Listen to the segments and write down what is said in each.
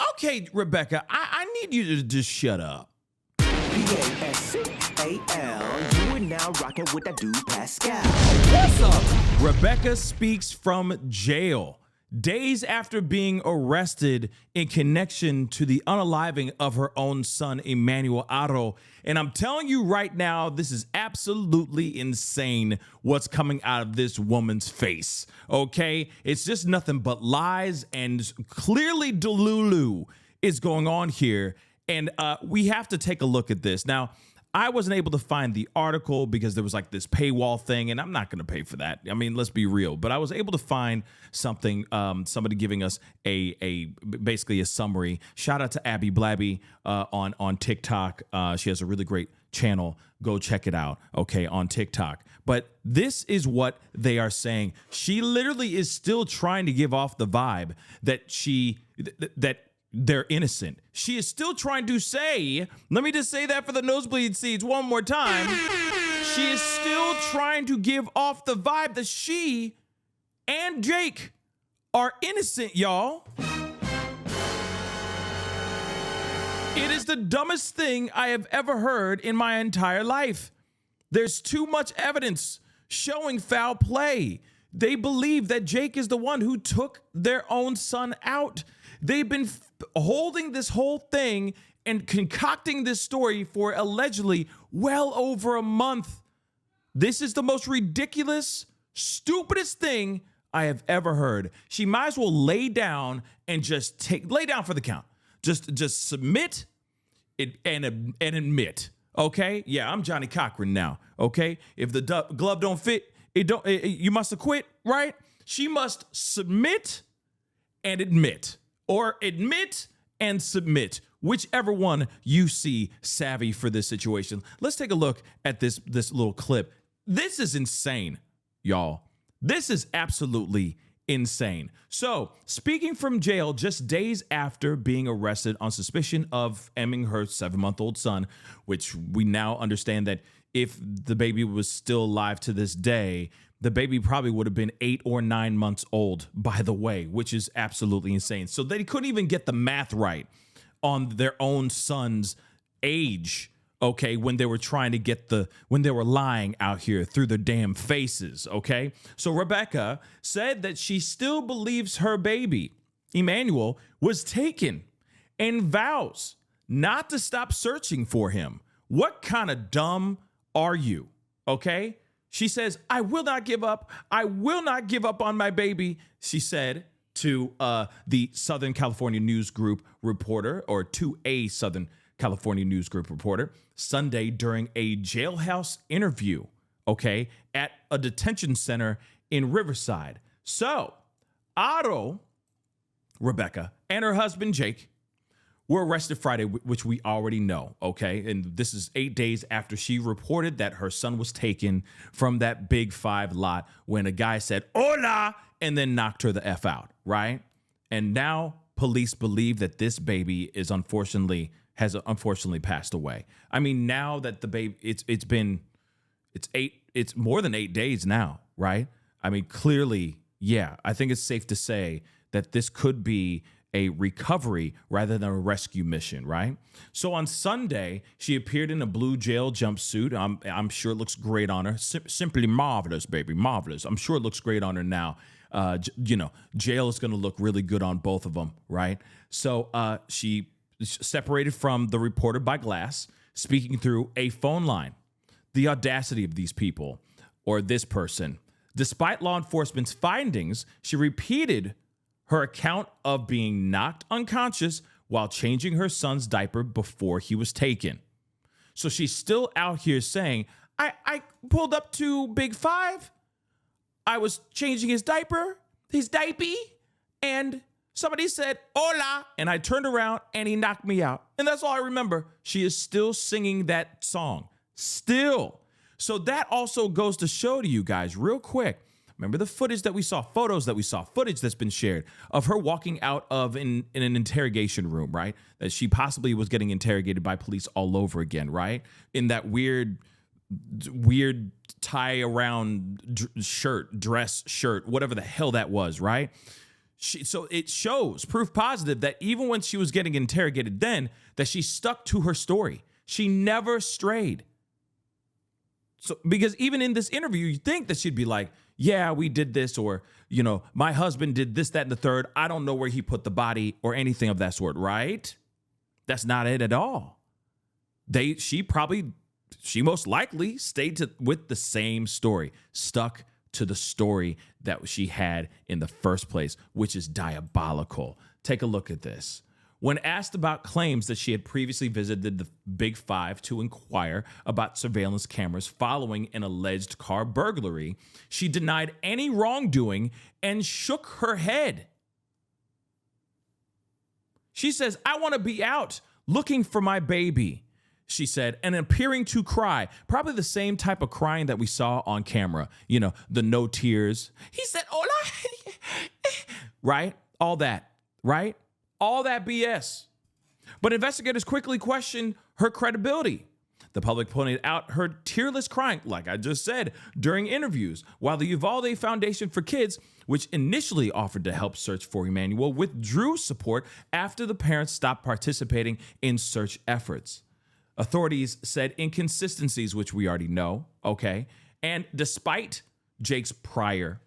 Okay, Rebecca, I need you to just shut up. P-A-S-C-A-L. You are now rocking with that dude Pascal. What's up? Rebecca speaks from jail days after being arrested in connection to the unaliving of her own son, Emmanuel Haro. And I'm telling you right now, this is absolutely insane what's coming out of this woman's face, okay? It's just nothing but lies, and clearly Delulu is going on here. And we have to take a look at this. Now, I wasn't able to find the article because there was like this paywall thing, and I'm not going to pay for that. I mean, let's be real. But I was able to find something, somebody giving us basically a summary. Shout out to Abby Blabby on TikTok. She has a really great channel. Go check it out, okay, on TikTok. But this is what they are saying. She literally is still trying to give off the vibe that they're innocent. She is still trying to say, let me just say that for the nosebleed seats one more time. She is still trying to give off the vibe that she and Jake are innocent, y'all. It is the dumbest thing I have ever heard in my entire life. There's too much evidence showing foul play. They believe that Jake is the one who took their own son out. They've been holding this whole thing and concocting this story for allegedly well over a month. This is the most ridiculous, stupidest thing I have ever heard. She might as well lay down and just lay down for the count. Just submit it and admit. Okay? Yeah, I'm Johnny Cochran now. Okay? If the glove don't fit, you must have quit, right? She must submit and admit. Or admit and submit, whichever one you see savvy for this situation. Let's take a look at this little clip. This is insane, y'all. This is absolutely insane. So, speaking from jail just days after being arrested on suspicion of emming her 7-month-old son, which we now understand that if the baby was still alive to this day, the baby probably would have been 8 or 9 months old, by the way, which is absolutely insane. So they couldn't even get the math right on their own son's age, okay, when they were trying to when they were lying out here through their damn faces, okay? So Rebecca said that she still believes her baby, Emmanuel, was taken and vows not to stop searching for him. What kind of dumb are you, okay? She says, I will not give up. I will not give up on my baby, she said to the Southern California News Group reporter, or to a Southern California News Group reporter, Sunday during a jailhouse interview, okay, at a detention center in Riverside. So, Otto, Rebecca, and her husband, Jake, were arrested Friday, which we already know, okay? And this is 8 days after she reported that her son was taken from that Big 5 lot when a guy said, hola, and then knocked her the F out, right? And now police believe that this baby has unfortunately passed away. I mean, now that the baby, it's more than 8 days now, right? I mean, clearly, yeah, I think it's safe to say that this could be a recovery rather than a rescue mission, right? So on Sunday, she appeared in a blue jail jumpsuit. I'm sure it looks great on her. Simply marvelous, baby, marvelous. I'm sure it looks great on her now. Jail is going to look really good on both of them, right? So she separated from the reporter by glass, speaking through a phone line. The audacity of these people, or this person. Despite law enforcement's findings, she repeated her account of being knocked unconscious while changing her son's diaper before he was taken. So she's still out here saying, I pulled up to Big 5. I was changing his diaper, and somebody said, hola, and I turned around and he knocked me out. And that's all I remember. She is still singing that song. Still. So that also goes to show to you guys real quick. Remember the footage that we saw, photos that we saw, footage that's been shared of her walking out of in an interrogation room, right? That she possibly was getting interrogated by police all over again, right? In that weird tie around dress shirt, whatever the hell that was, right? So it shows proof positive that even when she was getting interrogated then, that she stuck to her story. She never strayed. So because even in this interview, you think that she'd be like, yeah, we did this, or, you know, my husband did this, that, and the third. I don't know where he put the body or anything of that sort, right? That's not it at all. She most likely stayed with the same story, stuck to the story that she had in the first place, which is diabolical. Take a look at this. When asked about claims that she had previously visited the Big Five to inquire about surveillance cameras following an alleged car burglary, she denied any wrongdoing and shook her head. She says, I want to be out looking for my baby, she said, and appearing to cry. Probably the same type of crying that we saw on camera. You know, the no tears. He said, hola. Right? All that. Right? All that BS. But investigators quickly questioned her credibility. The public pointed out her tearless crying, like I just said, during interviews, while the Uvalde Foundation for Kids, which initially offered to help search for Emmanuel, withdrew support after the parents stopped participating in search efforts. Authorities said inconsistencies, which we already know, okay? And despite Jake's prior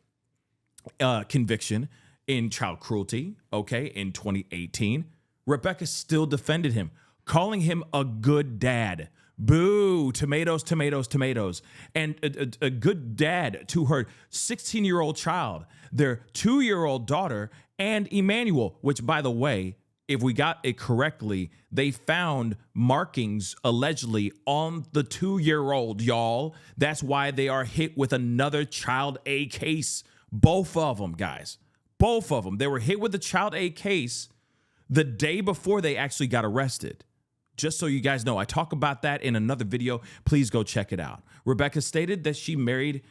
conviction in child cruelty, okay, in 2018, Rebecca still defended him, calling him a good dad. Boo, tomatoes, tomatoes, tomatoes. And a good dad to her 16-year-old child, their 2-year-old daughter, and Emmanuel, which, by the way, if we got it correctly, they found markings allegedly on the 2-year-old, y'all. That's why they are hit with another child A case. Both of them, guys. Both of them. They were hit with the child A case the day before they actually got arrested. Just so you guys know, I talk about that in another video. Please go check it out. Rebecca stated that she married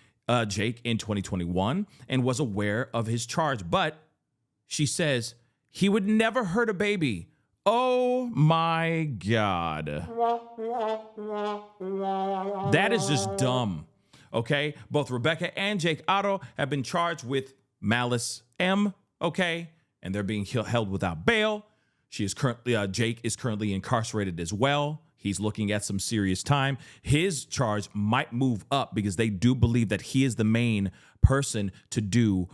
Jake in 2021 and was aware of his charge, but she says he would never hurt a baby. Oh my God. That is just dumb. Okay? Both Rebecca and Jake Haro have been charged with malice M, okay? And they're being held without bail. Jake is currently incarcerated as well. He's looking at some serious time. His charge might move up because they do believe that he is the main person to do,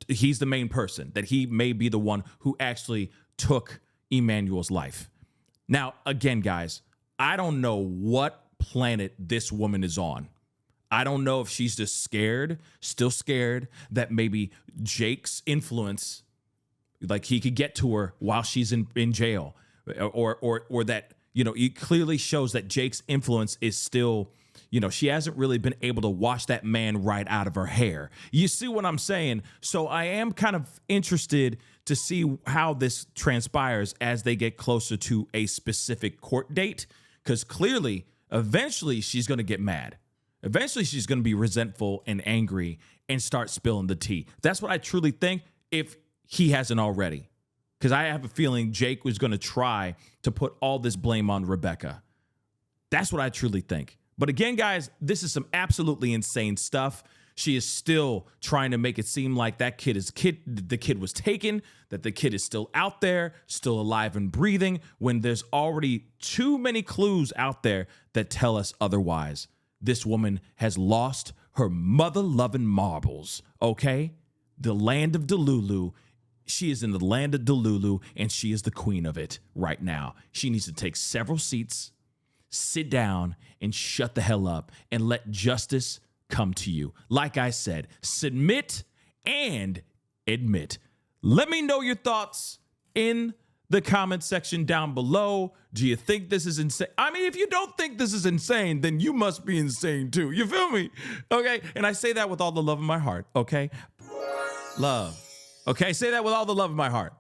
he's the main person, that he may be the one who actually took Emmanuel's life. Now, again, guys, I don't know what planet this woman is on. I don't know if she's just still scared that maybe Jake's influence, like he could get to her while she's in jail, or that, you know, it clearly shows that Jake's influence is still, you know, she hasn't really been able to wash that man right out of her hair. You see what I'm saying? So I am kind of interested to see how this transpires as they get closer to a specific court date, because clearly, eventually she's going to get mad. Eventually she's going to be resentful and angry and start spilling the tea. That's what I truly think, if he hasn't already. Because I have a feeling Jake was going to try to put all this blame on Rebecca. That's what I truly think. But again, guys, this is some absolutely insane stuff. She is still trying to make it seem like the kid was taken, that the kid is still out there, still alive and breathing, when there's already too many clues out there that tell us otherwise. This woman has lost her mother-loving marbles, okay? The land of Delulu. She is in the land of Delulu, and she is the queen of it right now. She needs to take several seats, sit down, and shut the hell up, and let justice come to you. Like I said, submit and admit. Let me know your thoughts in the comment section down below. Do you think this is insane? I mean, if you don't think this is insane, then you must be insane too. You feel me? Okay. And I say that with all the love in my heart. Okay. Love. Okay. Say that with all the love in my heart.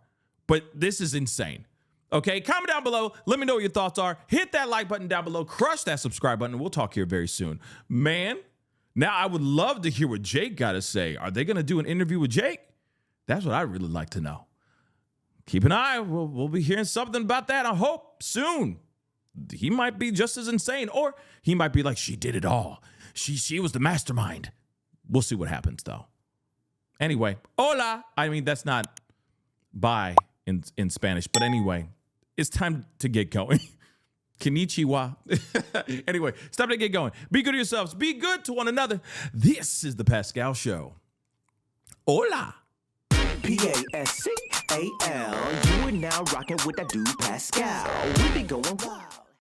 But this is insane. Okay. Comment down below. Let me know what your thoughts are. Hit that like button down below. Crush that subscribe button. We'll talk here very soon. Man, now I would love to hear what Jake got to say. Are they going to do an interview with Jake? That's what I really like to know. Keep an eye. We'll be hearing something about that, I hope, soon. He might be just as insane, or he might be like, she did it all. She was the mastermind. We'll see what happens, though. Anyway, hola. I mean, that's not bye in Spanish. But anyway, it's time to get going. Konnichiwa. Anyway, it's time to get going. Be good to yourselves. Be good to one another. This is the Pascal Show. Hola. Pascal. You are now rocking with that dude Pascal. We be going wild.